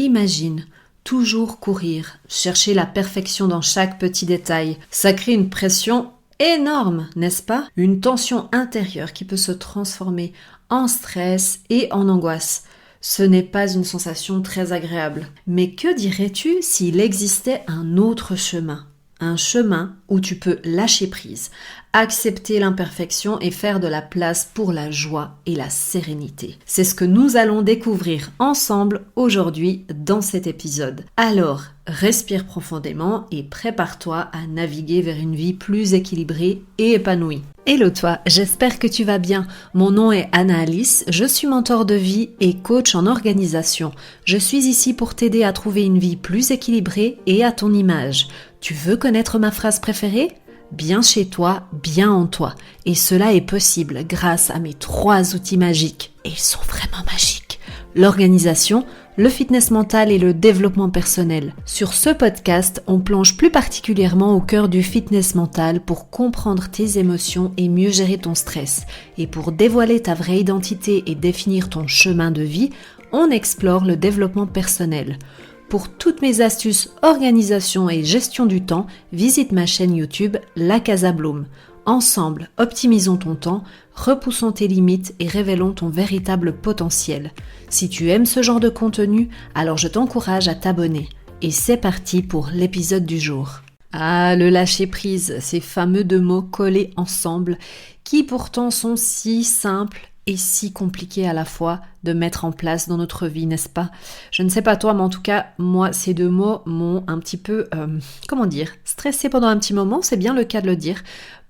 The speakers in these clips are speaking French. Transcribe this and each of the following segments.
imagine toujours courir, chercher la perfection dans chaque petit détail. Ça crée une pression énorme, n'est-ce pas? Une tension intérieure qui peut se transformer en stress et en angoisse. Ce n'est pas une sensation très agréable. Mais que dirais-tu s'il existait un autre chemin? Un chemin où tu peux lâcher prise, accepter l'imperfection et faire de la place pour la joie et la sérénité. C'est ce que nous allons découvrir ensemble aujourd'hui dans cet épisode. Alors, respire profondément et prépare-toi à naviguer vers une vie plus équilibrée et épanouie. Hello toi, j'espère que tu vas bien. Mon nom est Anna-Alice, je suis mentor de vie et coach en organisation. Je suis ici pour t'aider à trouver une vie plus équilibrée et à ton image. Tu veux connaître ma phrase préférée ? Bien chez toi, bien en toi. Et cela est possible grâce à mes 3 outils magiques. Et ils sont vraiment magiques. L'organisation, le fitness mental et le développement personnel. Sur ce podcast, on plonge plus particulièrement au cœur du fitness mental pour comprendre tes émotions et mieux gérer ton stress. Et pour dévoiler ta vraie identité et définir ton chemin de vie, on explore le développement personnel. Pour toutes mes astuces, organisation et gestion du temps, visite ma chaîne YouTube La Casa Bloom. Ensemble, optimisons ton temps, repoussons tes limites et révélons ton véritable potentiel. Si tu aimes ce genre de contenu, alors je t'encourage à t'abonner. Et c'est parti pour l'épisode du jour. Ah, le lâcher-prise, ces fameux 2 mots collés ensemble, qui pourtant sont si simples et si compliqué à la fois de mettre en place dans notre vie, n'est-ce pas? Je ne sais pas toi, mais en tout cas, moi, ces 2 mots m'ont un petit peu, stressée pendant un petit moment, c'est bien le cas de le dire,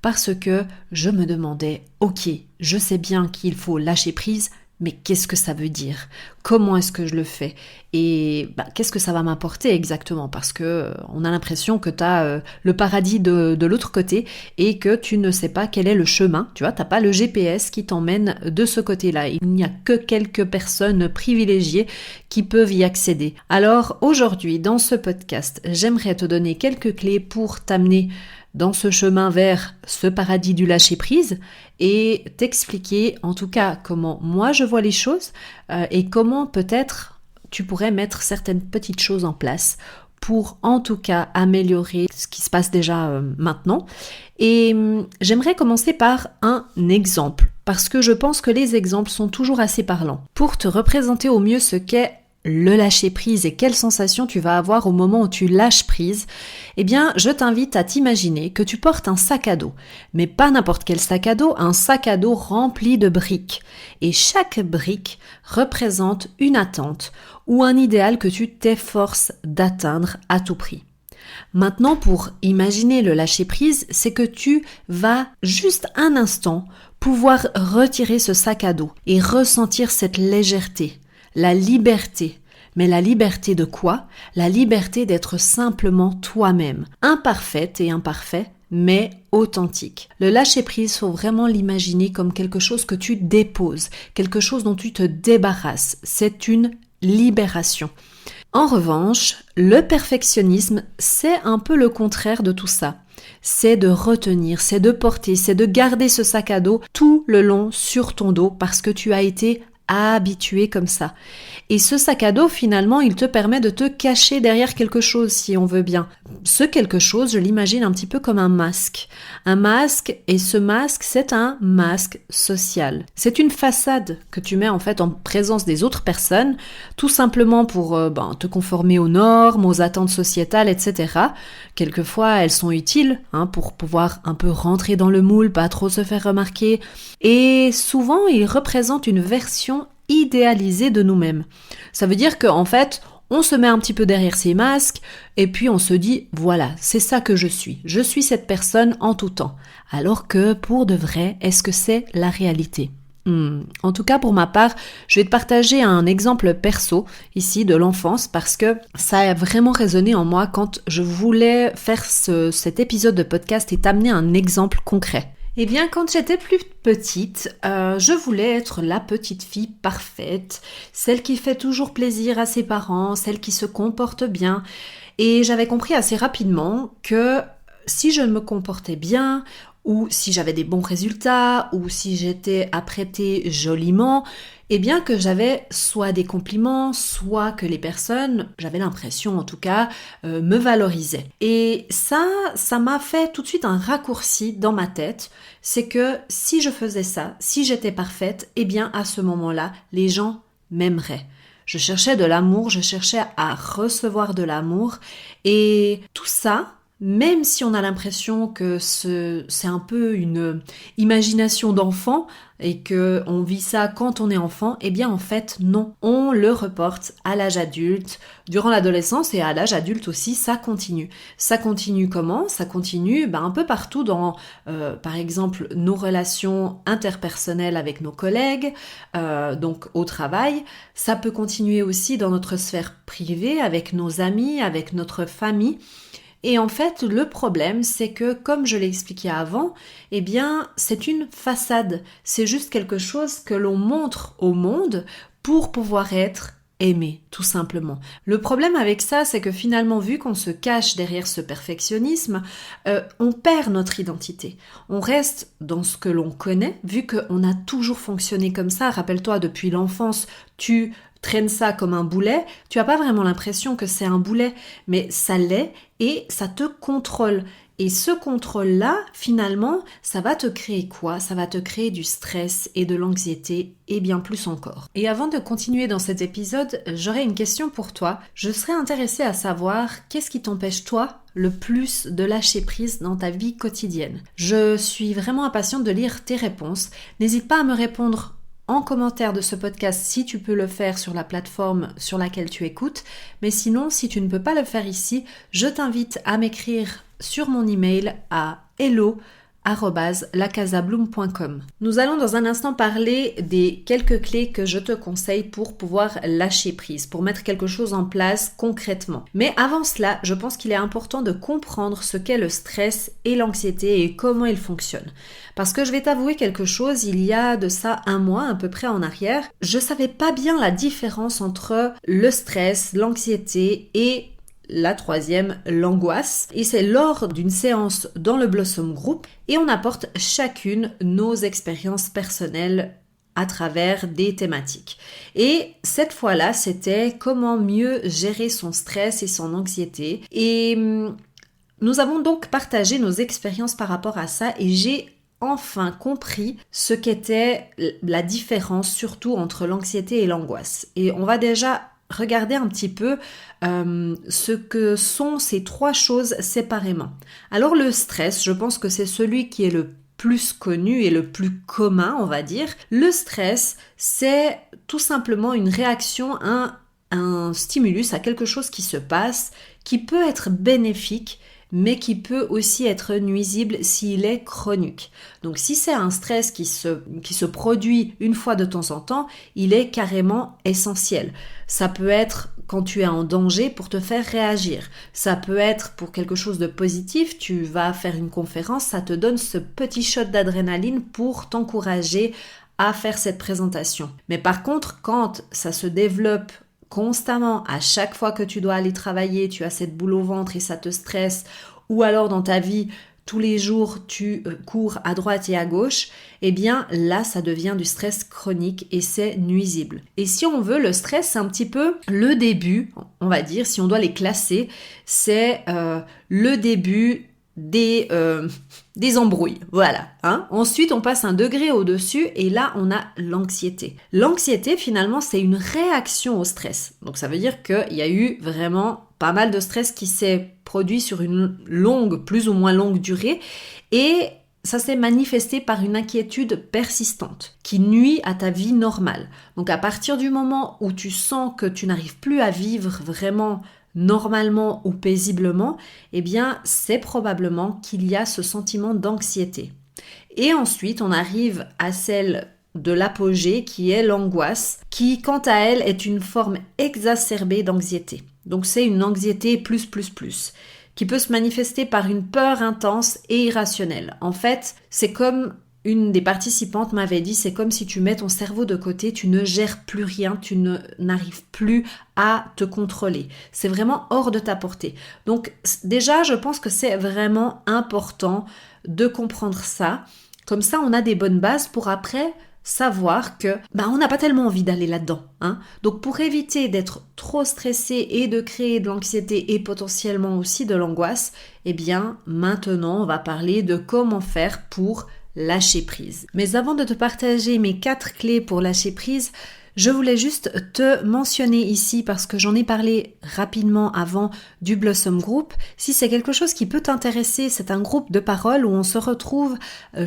parce que je me demandais, ok, je sais bien qu'il faut lâcher prise, mais qu'est-ce que ça veut dire? Comment est-ce que je le fais? Et qu'est-ce que ça va m'apporter exactement? Parce que on a l'impression que tu as le paradis de l'autre côté et que tu ne sais pas quel est le chemin. Tu vois, tu n'as pas le GPS qui t'emmène de ce côté-là. Il n'y a que quelques personnes privilégiées qui peuvent y accéder. Alors aujourd'hui, dans ce podcast, j'aimerais te donner quelques clés pour t'amener dans ce chemin vers ce paradis du lâcher-prise et t'expliquer en tout cas comment moi je vois les choses et comment peut-être tu pourrais mettre certaines petites choses en place pour en tout cas améliorer ce qui se passe déjà maintenant. Et j'aimerais commencer par un exemple parce que je pense que les exemples sont toujours assez parlants. Pour te représenter au mieux ce qu'est le lâcher prise et quelles sensations tu vas avoir au moment où tu lâches prise, eh bien, je t'invite à t'imaginer que tu portes un sac à dos. Mais pas n'importe quel sac à dos, un sac à dos rempli de briques. Et chaque brique représente une attente ou un idéal que tu t'efforces d'atteindre à tout prix. Maintenant, pour imaginer le lâcher prise, c'est que tu vas juste un instant pouvoir retirer ce sac à dos et ressentir cette légèreté. La liberté. Mais la liberté de quoi? La liberté d'être simplement toi-même. Imparfaite et imparfait, mais authentique. Le lâcher-prise, faut vraiment l'imaginer comme quelque chose que tu déposes, quelque chose dont tu te débarrasses. C'est une libération. En revanche, le perfectionnisme, c'est un peu le contraire de tout ça. C'est de retenir, c'est de porter, c'est de garder ce sac à dos tout le long sur ton dos parce que tu as été habitué comme ça. Et ce sac à dos, finalement, il te permet de te cacher derrière quelque chose, si on veut bien. Ce quelque chose, je l'imagine un petit peu comme un masque. Un masque, et ce masque, c'est un masque social. C'est une façade que tu mets en fait en présence des autres personnes, tout simplement pour te conformer aux normes, aux attentes sociétales, etc. Quelquefois, elles sont utiles pour pouvoir un peu rentrer dans le moule, pas trop se faire remarquer. Et souvent, ils représentent une version idéalisée de nous-mêmes. Ça veut dire qu'en fait, on se met un petit peu derrière ces masques et puis on se dit, voilà, c'est ça que je suis. Je suis cette personne en tout temps. Alors que pour de vrai, est-ce que c'est la réalité ? En tout cas, pour ma part, je vais te partager un exemple perso ici de l'enfance parce que ça a vraiment résonné en moi quand je voulais faire cet épisode de podcast et t'amener un exemple concret. Eh bien, quand j'étais plus petite, je voulais être la petite fille parfaite, celle qui fait toujours plaisir à ses parents, celle qui se comporte bien. Et j'avais compris assez rapidement que si je me comportais bien, ou si j'avais des bons résultats, ou si j'étais apprêtée joliment, Eh bien que j'avais soit des compliments, soit que les personnes, j'avais l'impression en tout cas, me valorisaient. Et ça m'a fait tout de suite un raccourci dans ma tête, c'est que si je faisais ça, si j'étais parfaite, eh bien à ce moment-là, les gens m'aimeraient. Je cherchais de l'amour, je cherchais à recevoir de l'amour, et tout ça, même si on a l'impression que c'est un peu une imagination d'enfant et que on vit ça quand on est enfant, eh bien en fait non, on le reporte à l'âge adulte, durant l'adolescence et à l'âge adulte aussi, ça continue. Ça continue comment? Ça continue un peu partout dans, par exemple, nos relations interpersonnelles avec nos collègues, donc au travail. Ça peut continuer aussi dans notre sphère privée, avec nos amis, avec notre famille. Et en fait, le problème, c'est que, comme je l'ai expliqué avant, eh bien, c'est une façade. C'est juste quelque chose que l'on montre au monde pour pouvoir être aimé, tout simplement. Le problème avec ça, c'est que finalement, vu qu'on se cache derrière ce perfectionnisme, on perd notre identité. On reste dans ce que l'on connaît, vu qu'on a toujours fonctionné comme ça. Rappelle-toi, depuis l'enfance, tu traînes ça comme un boulet, tu n'as pas vraiment l'impression que c'est un boulet, mais ça l'est et ça te contrôle. Et ce contrôle-là, finalement, ça va te créer quoi? Ça va te créer du stress et de l'anxiété et bien plus encore. Et avant de continuer dans cet épisode, j'aurais une question pour toi. Je serais intéressée à savoir qu'est-ce qui t'empêche toi le plus de lâcher prise dans ta vie quotidienne. Je suis vraiment impatiente de lire tes réponses. N'hésite pas à me répondre en commentaire de ce podcast si tu peux le faire sur la plateforme sur laquelle tu écoutes. Mais sinon, si tu ne peux pas le faire ici, je t'invite à m'écrire sur mon email à hello@lacasabloom.com. Nous allons dans un instant parler des quelques clés que je te conseille pour pouvoir lâcher prise, pour mettre quelque chose en place concrètement. Mais avant cela, je pense qu'il est important de comprendre ce qu'est le stress et l'anxiété et comment ils fonctionnent. Parce que je vais t'avouer quelque chose, il y a de ça un mois à peu près en arrière, je savais pas bien la différence entre le stress, l'anxiété et la troisième, l'angoisse. Et c'est lors d'une séance dans le Blossom Group et on apporte chacune nos expériences personnelles à travers des thématiques. Et cette fois-là, c'était comment mieux gérer son stress et son anxiété. Et nous avons donc partagé nos expériences par rapport à ça et j'ai enfin compris ce qu'était la différence surtout entre l'anxiété et l'angoisse. Et on va déjà regarder un petit peu ce que sont ces trois choses séparément. Alors le stress, je pense que c'est celui qui est le plus connu et le plus commun, on va dire. Le stress, c'est tout simplement une réaction à un stimulus, à quelque chose qui se passe, qui peut être bénéfique, mais qui peut aussi être nuisible s'il est chronique. Donc si c'est un stress qui se produit une fois de temps en temps, il est carrément essentiel. Ça peut être quand tu es en danger pour te faire réagir. Ça peut être pour quelque chose de positif, tu vas faire une conférence, ça te donne ce petit shot d'adrénaline pour t'encourager à faire cette présentation. Mais par contre, quand ça se développe constamment, à chaque fois que tu dois aller travailler, tu as cette boule au ventre et ça te stresse, ou alors dans ta vie, tous les jours, tu cours à droite et à gauche, eh bien là, ça devient du stress chronique et c'est nuisible. Et si on veut, le stress, c'est un petit peu le début, on va dire, si on doit les classer, c'est le début des embrouilles, voilà. Ensuite, on passe un degré au-dessus et là, on a l'anxiété. L'anxiété, finalement, c'est une réaction au stress. Donc, ça veut dire qu'il y a eu vraiment pas mal de stress qui s'est produit sur une longue, plus ou moins longue durée et ça s'est manifesté par une inquiétude persistante qui nuit à ta vie normale. Donc, à partir du moment où tu sens que tu n'arrives plus à vivre vraiment normalement ou paisiblement, eh bien, c'est probablement qu'il y a ce sentiment d'anxiété. Et ensuite, on arrive à celle de l'apogée qui est l'angoisse, qui, quant à elle, est une forme exacerbée d'anxiété. Donc, c'est une anxiété plus, qui peut se manifester par une peur intense et irrationnelle. En fait, c'est comme une des participantes m'avait dit, c'est comme si tu mets ton cerveau de côté, tu ne gères plus rien, tu n'arrives plus à te contrôler. C'est vraiment hors de ta portée. Donc déjà, je pense que c'est vraiment important de comprendre ça. Comme ça, on a des bonnes bases pour après savoir que on n'a pas tellement envie d'aller là-dedans. Donc pour éviter d'être trop stressé et de créer de l'anxiété et potentiellement aussi de l'angoisse, maintenant on va parler de comment faire pour lâcher prise. Mais avant de te partager mes 4 clés pour lâcher prise, je voulais juste te mentionner ici, parce que j'en ai parlé rapidement avant du Blossom Group. Si c'est quelque chose qui peut t'intéresser, c'est un groupe de parole où on se retrouve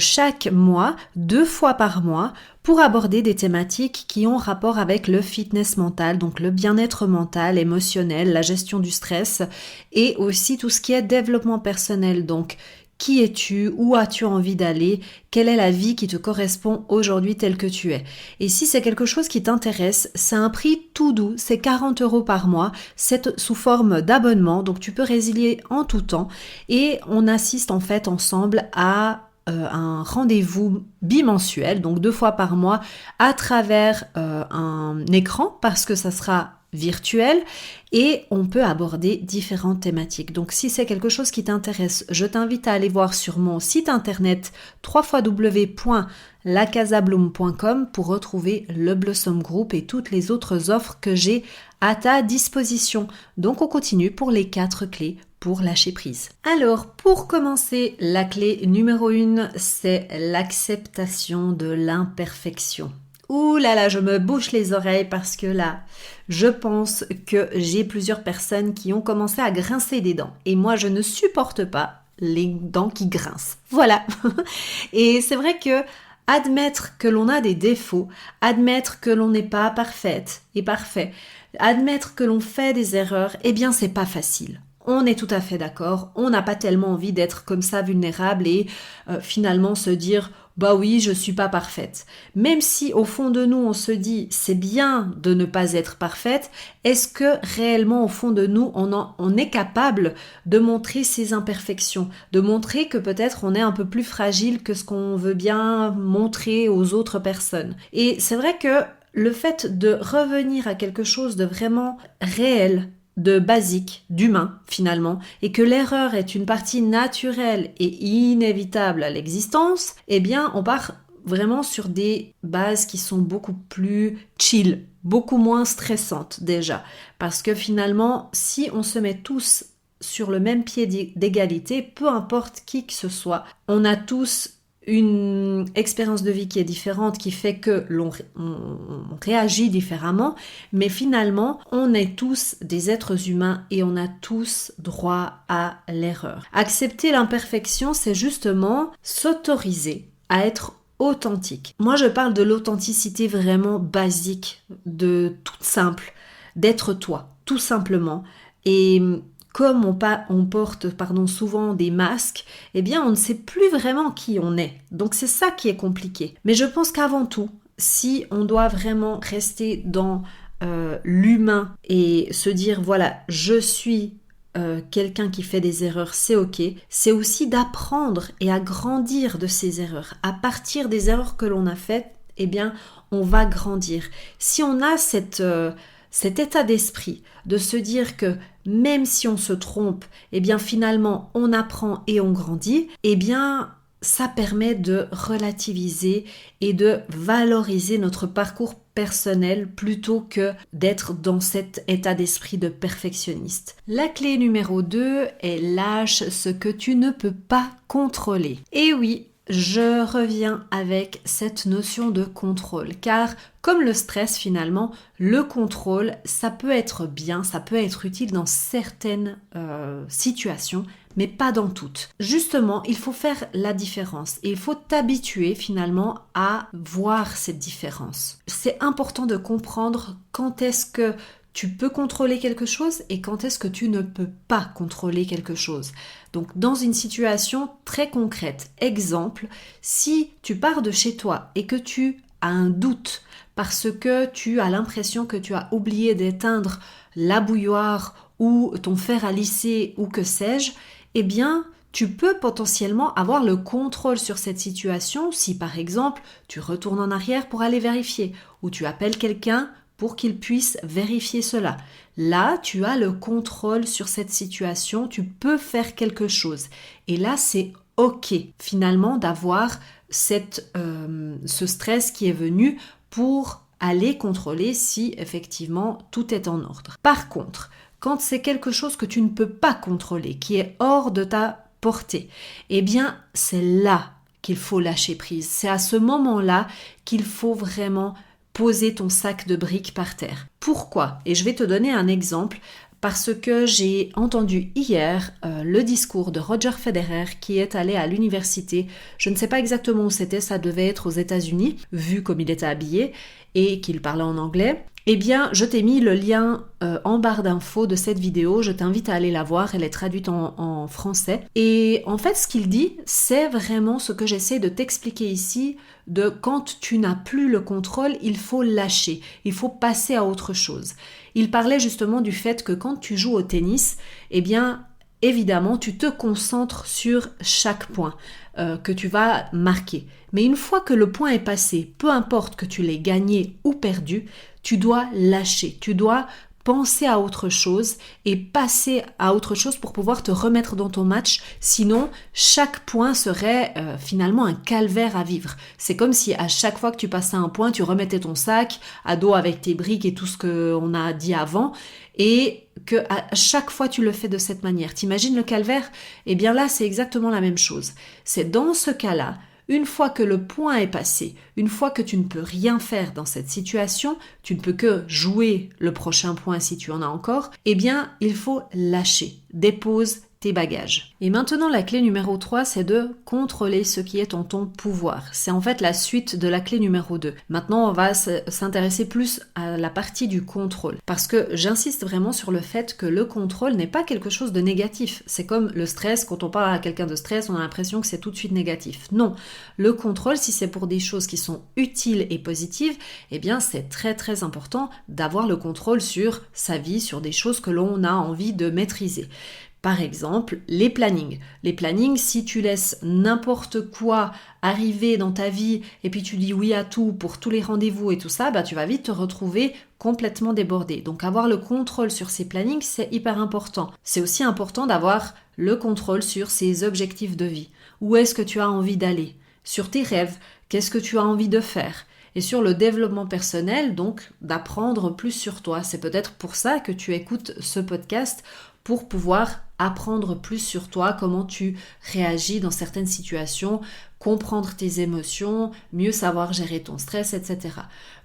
chaque mois, 2 fois par mois, pour aborder des thématiques qui ont rapport avec le fitness mental, donc le bien-être mental, émotionnel, la gestion du stress et aussi tout ce qui est développement personnel. Donc, qui es-tu? Où as-tu envie d'aller? Quelle est la vie qui te correspond aujourd'hui telle que tu es? Et si c'est quelque chose qui t'intéresse, c'est un prix tout doux, c'est 40 € par mois, c'est sous forme d'abonnement, donc tu peux résilier en tout temps et on assiste en fait ensemble à un rendez-vous bimensuel, donc 2 fois par mois à travers un écran parce que ça sera virtuel et on peut aborder différentes thématiques. Donc si c'est quelque chose qui t'intéresse, je t'invite à aller voir sur mon site internet www.lacasabloom.com pour retrouver le Blossom Group et toutes les autres offres que j'ai à ta disposition. Donc on continue pour les 4 clés pour lâcher prise. Alors, pour commencer, la clé numéro 1, c'est l'acceptation de l'imperfection. Ouh là là, je me bouche les oreilles parce que là, je pense que j'ai plusieurs personnes qui ont commencé à grincer des dents. Et moi, je ne supporte pas les dents qui grincent. Voilà. Et c'est vrai que admettre que l'on a des défauts, admettre que l'on n'est pas parfaite et parfait, admettre que l'on fait des erreurs, c'est pas facile. On est tout à fait d'accord, on n'a pas tellement envie d'être comme ça vulnérable et finalement se dire « bah oui, je suis pas parfaite ». Même si au fond de nous on se dit « c'est bien de ne pas être parfaite », est-ce que réellement au fond de nous on est capable de montrer ses imperfections, de montrer que peut-être on est un peu plus fragile que ce qu'on veut bien montrer aux autres personnes. Et c'est vrai que le fait de revenir à quelque chose de vraiment réel, de basique, d'humain finalement, et que l'erreur est une partie naturelle et inévitable à l'existence, on part vraiment sur des bases qui sont beaucoup plus chill, beaucoup moins stressantes déjà. Parce que finalement, si on se met tous sur le même pied d'égalité, peu importe qui que ce soit, on a tous une expérience de vie qui est différente, qui fait que on réagit différemment, mais finalement, on est tous des êtres humains et on a tous droit à l'erreur. Accepter l'imperfection, c'est justement s'autoriser à être authentique. Moi, je parle de l'authenticité vraiment basique, de toute simple, d'être toi, tout simplement. Et comme on porte souvent des masques, on ne sait plus vraiment qui on est. Donc c'est ça qui est compliqué. Mais je pense qu'avant tout, si on doit vraiment rester dans l'humain et se dire voilà, je suis quelqu'un qui fait des erreurs, c'est ok, c'est aussi d'apprendre et à grandir de ces erreurs. À partir des erreurs que l'on a faites, on va grandir. Si on a cet état d'esprit de se dire que même si on se trompe, finalement on apprend et on grandit, ça permet de relativiser et de valoriser notre parcours personnel plutôt que d'être dans cet état d'esprit de perfectionniste. La clé numéro 2 est lâche ce que tu ne peux pas contrôler. Et oui, je reviens avec cette notion de contrôle, car comme le stress finalement, le contrôle, ça peut être bien, ça peut être utile dans certaines situations, mais pas dans toutes. Justement, il faut faire la différence et il faut t'habituer finalement à voir cette différence. C'est important de comprendre quand est-ce que tu peux contrôler quelque chose et quand est-ce que tu ne peux pas contrôler quelque chose. Donc dans une situation très concrète, exemple, si tu pars de chez toi et que tu as un doute parce que tu as l'impression que tu as oublié d'éteindre la bouilloire ou ton fer à lisser ou que sais-je, tu peux potentiellement avoir le contrôle sur cette situation si par exemple tu retournes en arrière pour aller vérifier ou tu appelles quelqu'un pour qu'il puisse vérifier cela. Là, tu as le contrôle sur cette situation, tu peux faire quelque chose. Et là, c'est ok finalement d'avoir ce stress qui est venu pour aller contrôler si effectivement tout est en ordre. Par contre, quand c'est quelque chose que tu ne peux pas contrôler, qui est hors de ta portée, eh bien c'est là qu'il faut lâcher prise. C'est à ce moment-là qu'il faut vraiment poser ton sac de briques par terre. Pourquoi ? Et je vais te donner un exemple parce que j'ai entendu hier le discours de Roger Federer qui est allé à l'université. Je ne sais pas exactement où c'était, ça devait être aux États-Unis, vu comme il était habillé et qu'il parlait en anglais. Eh bien, je t'ai mis le lien en barre d'infos de cette vidéo, je t'invite à aller la voir, elle est traduite en français. Et en fait, ce qu'il dit, c'est vraiment ce que j'essaie de t'expliquer ici, de quand tu n'as plus le contrôle, il faut lâcher, il faut passer à autre chose. Il parlait justement du fait que quand tu joues au tennis, eh bien, évidemment, tu te concentres sur chaque point que tu vas marquer. Mais une fois que le point est passé, peu importe que tu l'aies gagné ou perdu, tu dois lâcher, tu dois penser à autre chose et passer à autre chose pour pouvoir te remettre dans ton match. Sinon, chaque point serait finalement un calvaire à vivre. C'est comme si à chaque fois que tu passais un point, tu remettais ton sac à dos avec tes briques et tout ce qu'on a dit avant et que à chaque fois tu le fais de cette manière. T'imagines le calvaire ? Eh bien là, c'est exactement la même chose. C'est dans ce cas-là, une fois que le point est passé, une fois que tu ne peux rien faire dans cette situation, tu ne peux que jouer le prochain point si tu en as encore, eh bien, il faut lâcher. Dépose tes bagages. Et maintenant, la clé numéro 3, c'est de contrôler ce qui est en ton pouvoir. C'est en fait la suite de la clé numéro 2. Maintenant, on va s'intéresser plus à la partie du contrôle. Parce que j'insiste vraiment sur le fait que le contrôle n'est pas quelque chose de négatif. C'est comme le stress. Quand on parle à quelqu'un de stress, on a l'impression que c'est tout de suite négatif. Non. Le contrôle, si c'est pour des choses qui sont utiles et positives, eh bien, c'est très très important d'avoir le contrôle sur sa vie, sur des choses que l'on a envie de maîtriser. Par exemple, les plannings. Les plannings, si tu laisses n'importe quoi arriver dans ta vie et puis tu dis oui à tout pour tous les rendez-vous et tout ça, bah tu vas vite te retrouver complètement débordé. Donc avoir le contrôle sur ces plannings, c'est hyper important. C'est aussi important d'avoir le contrôle sur ses objectifs de vie. Où est-ce que tu as envie d'aller ? Sur tes rêves, qu'est-ce que tu as envie de faire ? Et sur le développement personnel, donc d'apprendre plus sur toi. C'est peut-être pour ça que tu écoutes ce podcast, pour pouvoir apprendre plus sur toi, comment tu réagis dans certaines situations, comprendre tes émotions, mieux savoir gérer ton stress, etc.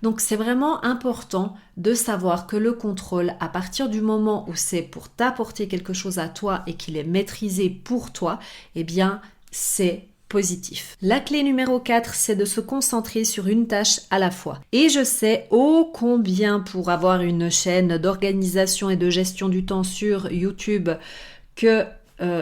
Donc c'est vraiment important de savoir que le contrôle, à partir du moment où c'est pour t'apporter quelque chose à toi et qu'il est maîtrisé pour toi, eh bien c'est positif. La clé numéro 4, c'est de se concentrer sur une tâche à la fois. Et je sais ô combien pour avoir une chaîne d'organisation et de gestion du temps sur YouTube que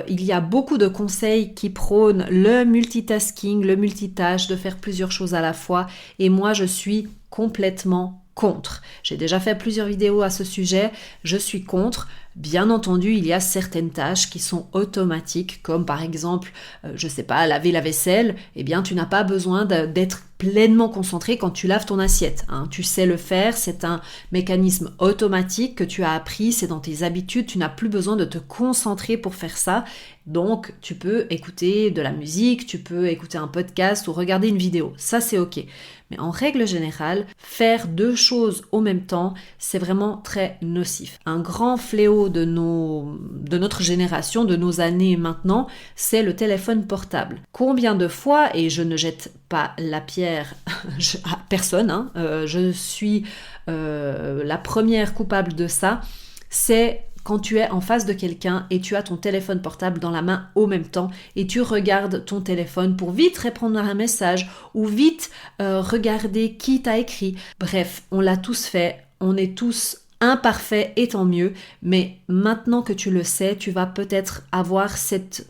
il y a beaucoup de conseils qui prônent le multitasking, le multitâche, de faire plusieurs choses à la fois. Et moi, je suis complètement contre. J'ai déjà fait plusieurs vidéos à ce sujet, je suis contre. Bien entendu, il y a certaines tâches qui sont automatiques, comme par exemple, je sais pas, laver la vaisselle. Eh bien, tu n'as pas besoin d'être pleinement concentré quand tu laves ton assiette. Hein. Tu sais le faire, c'est un mécanisme automatique que tu as appris, c'est dans tes habitudes, tu n'as plus besoin de te concentrer pour faire ça. Donc, tu peux écouter de la musique, tu peux écouter un podcast ou regarder une vidéo. Ça, c'est ok. Mais en règle générale, faire deux choses au même temps, c'est vraiment très nocif. Un grand fléau de notre génération, de nos années maintenant, c'est le téléphone portable. Combien de fois, et je ne jette pas la pierre à personne, hein, je suis la première coupable de ça, c'est quand tu es en face de quelqu'un et tu as ton téléphone portable dans la main au même temps et tu regardes ton téléphone pour vite répondre à un message ou vite regarder qui t'a écrit. Bref, on l'a tous fait, on est tous imparfaits et tant mieux, mais maintenant que tu le sais, tu vas peut-être avoir cette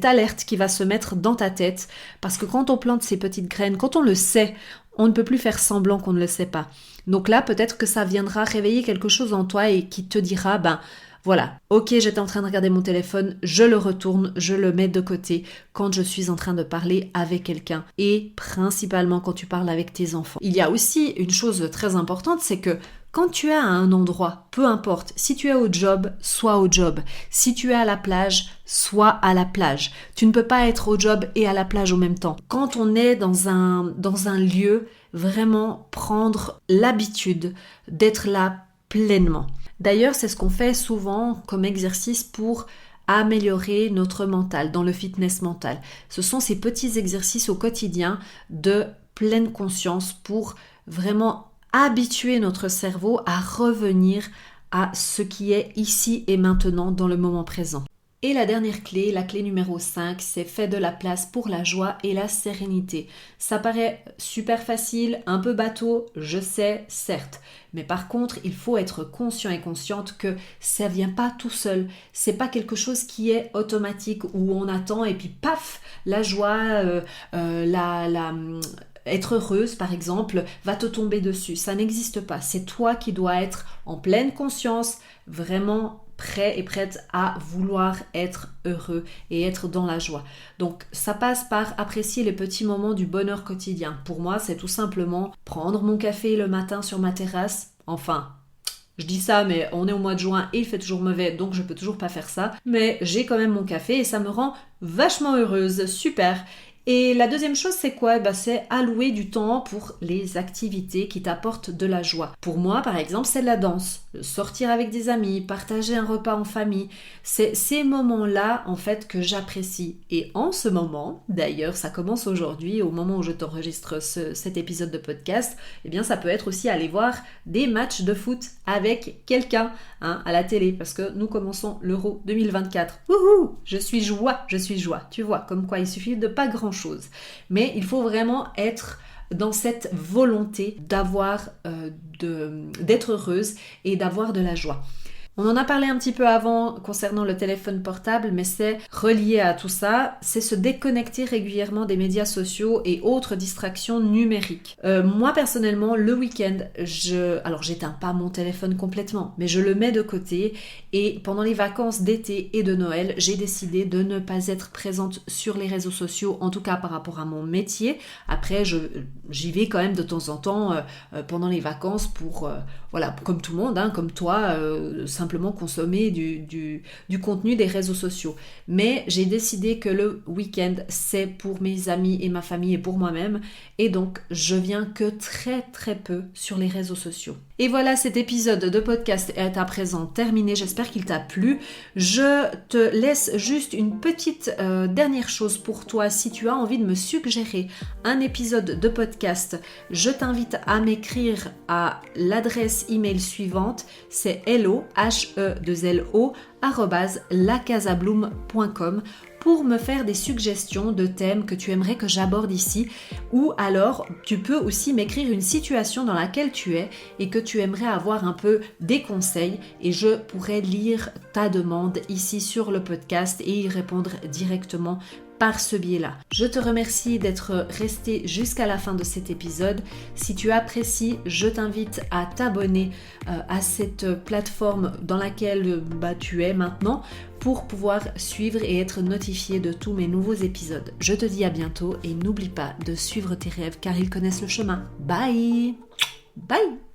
alerte qui va se mettre dans ta tête parce que quand on plante ces petites graines, quand on le sait, on ne peut plus faire semblant qu'on ne le sait pas. Donc là, peut-être que ça viendra réveiller quelque chose en toi et qui te dira, ben voilà, ok, j'étais en train de regarder mon téléphone, je le retourne, je le mets de côté quand je suis en train de parler avec quelqu'un et principalement quand tu parles avec tes enfants. Il y a aussi une chose très importante, c'est que Quand tu es à un endroit, peu importe, si tu es au job, sois au job. Si tu es à la plage, sois à la plage. Tu ne peux pas être au job et à la plage au même temps. Quand on est dans un lieu, vraiment prendre l'habitude d'être là pleinement. D'ailleurs, c'est ce qu'on fait souvent comme exercice pour améliorer notre mental, dans le fitness mental. Ce sont ces petits exercices au quotidien de pleine conscience pour vraiment habituer notre cerveau à revenir à ce qui est ici et maintenant dans le moment présent. Et la dernière clé, la clé numéro 5, c'est fais de la place pour la joie et la sérénité. Ça paraît super facile, un peu bateau, je sais, certes. Mais par contre, il faut être conscient et consciente que ça vient pas tout seul. C'est pas quelque chose qui est automatique où on attend et puis paf, la joie, être heureuse, par exemple, va te tomber dessus. Ça n'existe pas. C'est toi qui dois être en pleine conscience, vraiment prêt et prête à vouloir être heureux et être dans la joie. Donc ça passe par apprécier les petits moments du bonheur quotidien. Pour moi, c'est tout simplement prendre mon café le matin sur ma terrasse. Enfin, je dis ça, mais on est au mois de juin et il fait toujours mauvais, donc je peux toujours pas faire ça. Mais j'ai quand même mon café et ça me rend vachement heureuse. Super! Et la deuxième chose, c'est quoi? C'est allouer du temps pour les activités qui t'apportent de la joie. Pour moi, par exemple, c'est la danse. Sortir avec des amis, partager un repas en famille. C'est ces moments-là, en fait, que j'apprécie. Et en ce moment, d'ailleurs, ça commence aujourd'hui, au moment où je t'enregistre cet épisode de podcast, eh bien, ça peut être aussi aller voir des matchs de foot avec quelqu'un à la télé, parce que nous commençons l'Euro 2024. Wouhou! Je suis joie. Tu vois, comme quoi il suffit de pas grand-chose. Mais il faut vraiment être dans cette volonté d'être heureuse et d'avoir de la joie. On en a parlé un petit peu avant concernant le téléphone portable, mais c'est relié à tout ça, c'est se déconnecter régulièrement des médias sociaux et autres distractions numériques. Moi personnellement, le week-end, alors j'éteins pas mon téléphone complètement, mais je le mets de côté et pendant les vacances d'été et de Noël, j'ai décidé de ne pas être présente sur les réseaux sociaux, en tout cas par rapport à mon métier. Après, j'y vais quand même de temps en temps pendant les vacances pour, comme tout le monde, comme toi, simplement consommer du contenu des réseaux sociaux. Mais j'ai décidé que le week-end, c'est pour mes amis et ma famille et pour moi-même. Et donc, je viens que très très peu sur les réseaux sociaux. Et voilà, cet épisode de podcast est à présent terminé. J'espère qu'il t'a plu. Je te laisse juste une petite dernière chose pour toi. Si tu as envie de me suggérer un épisode de podcast, je t'invite à m'écrire à l'adresse email suivante. C'est lacasabloom@lacasabloom.com pour me faire des suggestions de thèmes que tu aimerais que j'aborde ici, ou alors tu peux aussi m'écrire une situation dans laquelle tu es et que tu aimerais avoir un peu des conseils et je pourrais lire ta demande ici sur le podcast et y répondre directement par ce biais-là. Je te remercie d'être resté jusqu'à la fin de cet épisode. Si tu apprécies, je t'invite à t'abonner à cette plateforme dans laquelle tu es maintenant pour pouvoir suivre et être notifié de tous mes nouveaux épisodes. Je te dis à bientôt et n'oublie pas de suivre tes rêves car ils connaissent le chemin. Bye! Bye!